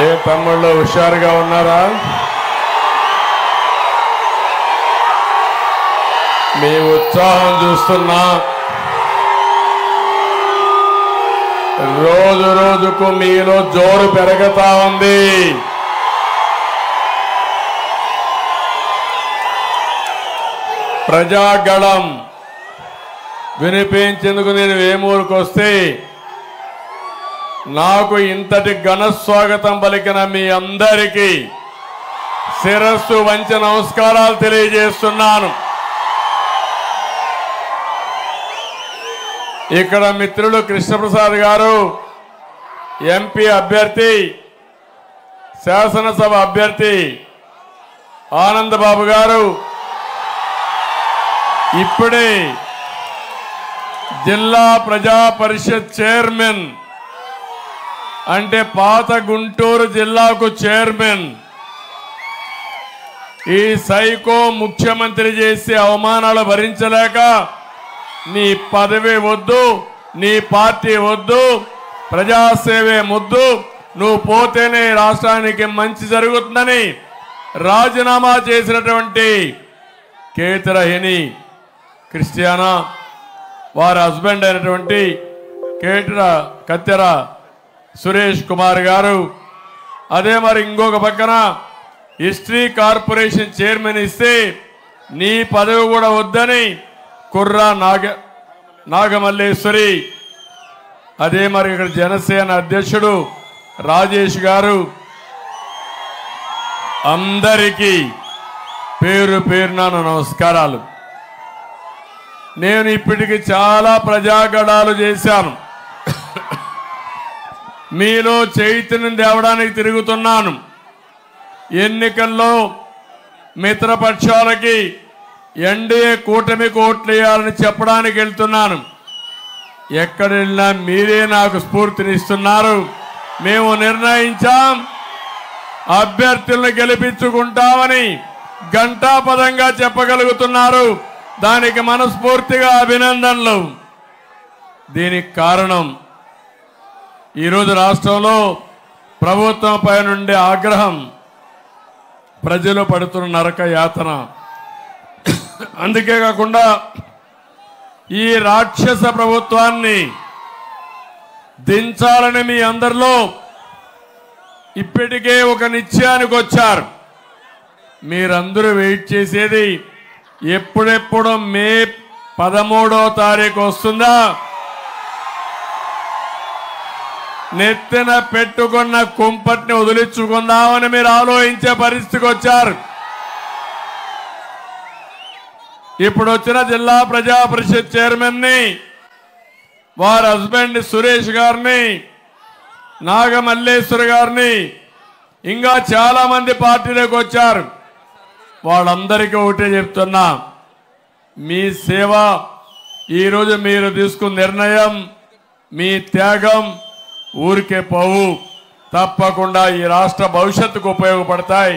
ఏ తమ్ముళ్ళు హుషారుగా ఉన్నారా? మీ ఉత్సాహం చూస్తున్నా రోజు రోజుకు మీలో జోరు పెరుగుతా ఉంది. ప్రజాగళం వినిపించేందుకు నేను వేమూరుకు వస్తే నాకు ఇంతటి ఘన స్వాగతం పలికిన మీ అందరికీ శిరస్సు వంచి నమస్కారాలు తెలియజేస్తున్నాను. ఇక్కడ మిత్రులు కృష్ణప్రసాద్ గారు ఎంపీ అభ్యర్థి, శాసనసభ అభ్యర్థి ఆనందబాబు గారు ఇప్పుడే జిల్లా ప్రజా పరిషత్ చైర్మన్ అంటే పాత గుంటూరు జిల్లాకు చైర్మన్, ఈ సైకో ముఖ్యమంత్రి చేసే అవమానాలు భరించలేక నీ పదవి వద్దు, నీ పార్టీ వద్దు, ప్రజాసేవే ముద్దు, నువ్వు పోతేనే రాష్ట్రానికి మంచి జరుగుతుందని రాజీనామా చేసినటువంటి కేతిరహిని క్రిస్టియానా వారి హస్బెండ్ అయినటువంటి కత్తెర సురేష్ కుమార్ గారు, అదే మరి ఇంకొక పక్కన హిస్టరీ కార్పొరేషన్ చైర్మన్ ఇస్తే నీ పదవి కూడా వద్దని కుర్రా నాగమల్లేశ్వరి, అదే మరి ఇక్కడ జనసేన అధ్యక్షుడు రాజేష్ గారు, అందరికీ పేరు పేరున నమస్కారాలు. నేను ఇప్పటికి చాలా ప్రజాగళాలు చేశాను, మీలో చైతన్యం తేవడానికి తిరుగుతున్నాను. ఎన్నికల్లో మిత్రపక్షాలకి ఎన్డీఏ కూటమికి ఓట్లు వేయాలని చెప్పడానికి వెళ్తున్నాను. ఎక్కడ వెళ్ళినా మీరే నాకు స్ఫూర్తినిస్తున్నారు. మేము నిర్ణయించాం, అభ్యర్థులను గెలిపించుకుంటామని ఘంటాపదంగా చెప్పగలుగుతున్నారు. దానికి మనస్ఫూర్తిగా అభినందనలు. దీనికి కారణం ఈరోజు రాష్ట్రంలో ప్రభుత్వంపై నుండి ఆగ్రహం, ప్రజలు పడుతున్న నరక యాతన. అందుకే కాకుండా ఈ రాక్షస ప్రభుత్వాన్ని దించాలని మీ అందరిలో ఇప్పటికే ఒక నిశ్చయానికి వచ్చారు. మీరందరూ వెయిట్ చేసేది ఎప్పుడెప్పుడు మే 13వ తారీఖు వస్తుందా, నెత్తిన పెట్టుకున్న కుంపటిని వదిలించుకుందామని మీరు ఆలోచించే పరిస్థితికి వచ్చారు. ఇప్పుడు వచ్చిన జిల్లా ప్రజా పరిషత్ చైర్మన్ ని, వారి హస్బెండ్ సురేష్ గారిని, నాగమల్లేశ్వర గారిని, ఇంకా చాలా మంది పార్టీలోకి వచ్చారు. వాళ్ళందరికీ ఒకటే చెప్తున్నా, మీ సేవ, ఈరోజు మీరు తీసుకున్న నిర్ణయం, మీ త్యాగం ఊరికే పోవు, తప్పకుండా ఈ రాష్ట్ర భవిష్యత్తుకు ఉపయోగపడతాయి.